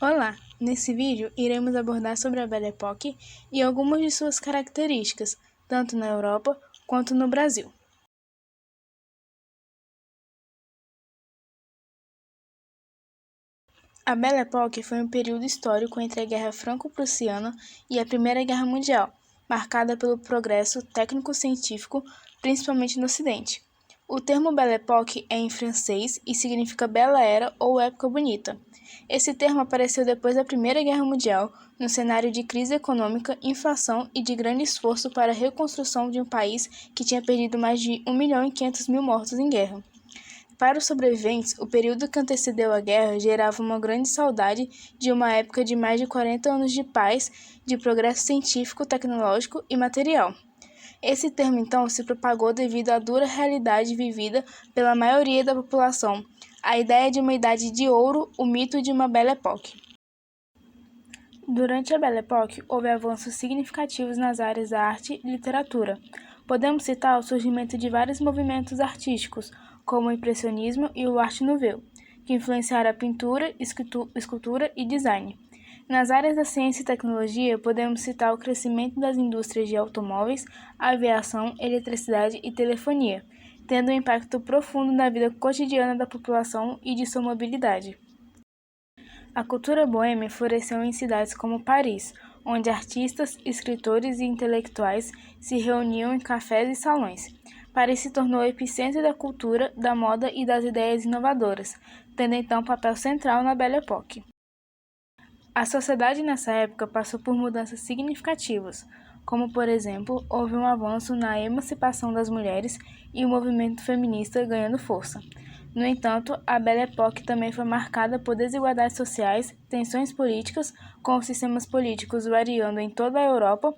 Olá! Nesse vídeo, iremos abordar sobre a Belle Époque e algumas de suas características, tanto na Europa quanto no Brasil. A Belle Époque foi um período histórico entre a Guerra Franco-Prussiana e a Primeira Guerra Mundial, marcada pelo progresso técnico-científico, principalmente no Ocidente. O termo Belle Époque é em francês e significa Bela Era ou Época Bonita. Esse termo apareceu depois da Primeira Guerra Mundial, no cenário de crise econômica, inflação e de grande esforço para a reconstrução de um país que tinha perdido mais de 1.500.000 mortos em guerra. Para os sobreviventes, o período que antecedeu a guerra gerava uma grande saudade de uma época de mais de 40 anos de paz, de progresso científico, tecnológico e material. Esse termo, então, se propagou devido à dura realidade vivida pela maioria da população, a ideia de uma idade de ouro, o mito de uma Belle Époque. Durante a Belle Époque, houve avanços significativos nas áreas da arte e literatura. Podemos citar o surgimento de vários movimentos artísticos, como o impressionismo e o Art Nouveau, que influenciaram a pintura, escultura e design. Nas áreas da ciência e tecnologia, podemos citar o crescimento das indústrias de automóveis, aviação, eletricidade e telefonia, tendo um impacto profundo na vida cotidiana da população e de sua mobilidade. A cultura boêmia floresceu em cidades como Paris, onde artistas, escritores e intelectuais se reuniam em cafés e salões. Paris se tornou o epicentro da cultura, da moda e das ideias inovadoras, tendo então papel central na Belle Époque. A sociedade nessa época passou por mudanças significativas, como, por exemplo, houve um avanço na emancipação das mulheres e o movimento feminista ganhando força. No entanto, a Belle Époque também foi marcada por desigualdades sociais, tensões políticas, com os sistemas políticos variando em toda a Europa,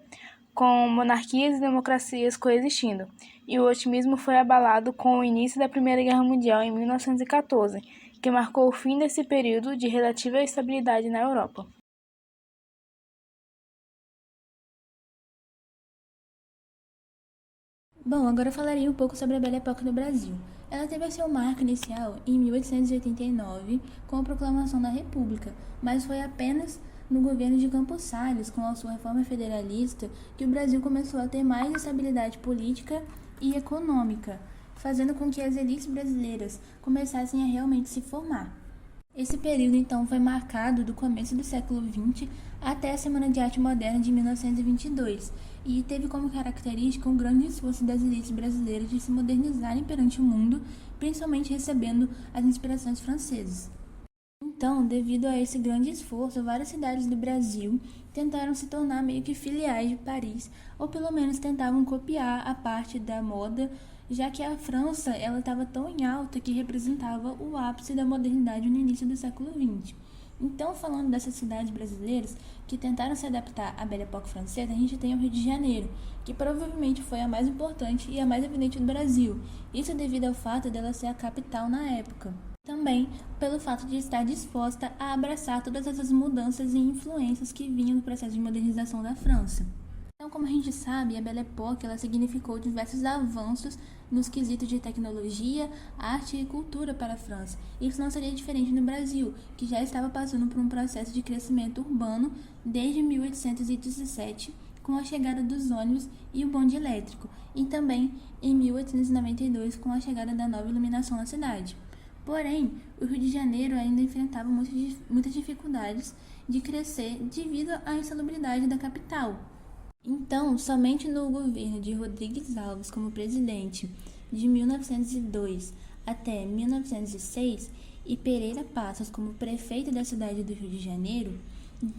com monarquias e democracias coexistindo, e o otimismo foi abalado com o início da Primeira Guerra Mundial em 1914, que marcou o fim desse período de relativa estabilidade na Europa. Bom, agora eu falarei um pouco sobre a Belle Époque no Brasil. Ela teve seu marco inicial em 1889, com a proclamação da República, mas foi apenas no governo de Campos Salles, com a sua reforma federalista, que o Brasil começou a ter mais estabilidade política e econômica, fazendo com que as elites brasileiras começassem a realmente se formar. Esse período, então, foi marcado do começo do século XX até a Semana de Arte Moderna de 1922 e teve como característica um grande esforço das elites brasileiras de se modernizarem perante o mundo, principalmente recebendo as inspirações francesas. Então, devido a esse grande esforço, várias cidades do Brasil tentaram se tornar meio que filiais de Paris, ou pelo menos tentavam copiar a parte da moda, já que a França ela estava tão em alta que representava o ápice da modernidade no início do século XX. Então, falando dessas cidades brasileiras que tentaram se adaptar à Belle Époque francesa, a gente tem o Rio de Janeiro, que provavelmente foi a mais importante e a mais evidente do Brasil, isso devido ao fato dela ser a capital na época. Também pelo fato de estar disposta a abraçar todas essas mudanças e influências que vinham do processo de modernização da França. Então, como a gente sabe, a Belle Époque ela significou diversos avanços nos quesitos de tecnologia, arte e cultura para a França. Isso não seria diferente no Brasil, que já estava passando por um processo de crescimento urbano desde 1817, com a chegada dos ônibus e o bonde elétrico, e também em 1892 com a chegada da nova iluminação na cidade. Porém, o Rio de Janeiro ainda enfrentava muitas dificuldades de crescer devido à insalubridade da capital. Então, somente no governo de Rodrigues Alves como presidente de 1902 até 1906 e Pereira Passos como prefeito da cidade do Rio de Janeiro,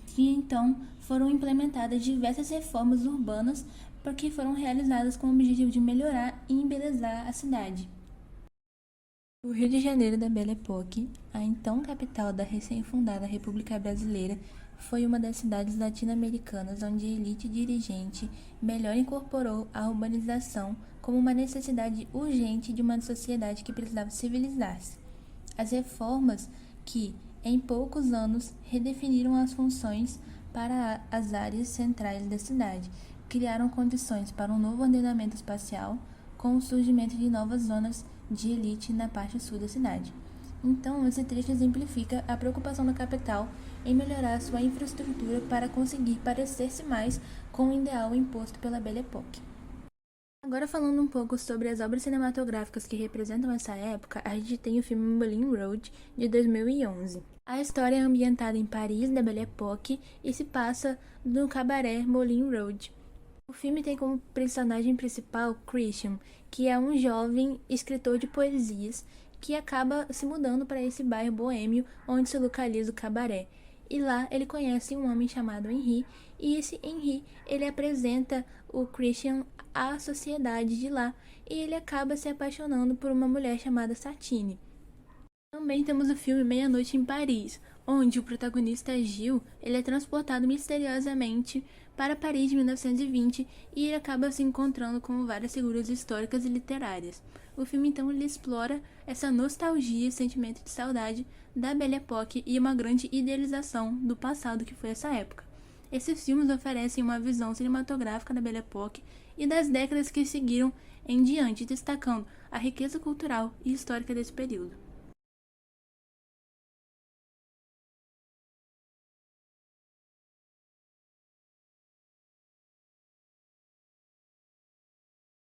que então foram implementadas diversas reformas urbanas porque foram realizadas com o objetivo de melhorar e embelezar a cidade. O Rio de Janeiro da Belle Époque, a então capital da recém-fundada República Brasileira, foi uma das cidades latino-americanas onde a elite dirigente melhor incorporou a urbanização como uma necessidade urgente de uma sociedade que precisava civilizar-se. As reformas que, em poucos anos, redefiniram as funções para as áreas centrais da cidade, criaram condições para um novo ordenamento espacial, com o surgimento de novas zonas de elite na parte sul da cidade. Então, esse trecho exemplifica a preocupação da capital em melhorar sua infraestrutura para conseguir parecer-se mais com o ideal imposto pela Belle Époque. Agora falando um pouco sobre as obras cinematográficas que representam essa época, a gente tem o filme Moulin Rouge, de 2011. A história é ambientada em Paris, da Belle Époque, e se passa no cabaré Moulin Rouge. O filme tem como personagem principal Christian, que é um jovem escritor de poesias que acaba se mudando para esse bairro boêmio onde se localiza o cabaré. E lá ele conhece um homem chamado Henri, e esse Henri, ele apresenta o Christian à sociedade de lá, e ele acaba se apaixonando por uma mulher chamada Satine. Também temos o filme Meia-Noite em Paris, onde o protagonista Gil ele é transportado misteriosamente para Paris de 1920 e ele acaba se encontrando com várias figuras históricas e literárias. O filme então ele explora essa nostalgia e sentimento de saudade da Belle Époque e uma grande idealização do passado que foi essa época. Esses filmes oferecem uma visão cinematográfica da Belle Époque e das décadas que seguiram em diante, destacando a riqueza cultural e histórica desse período.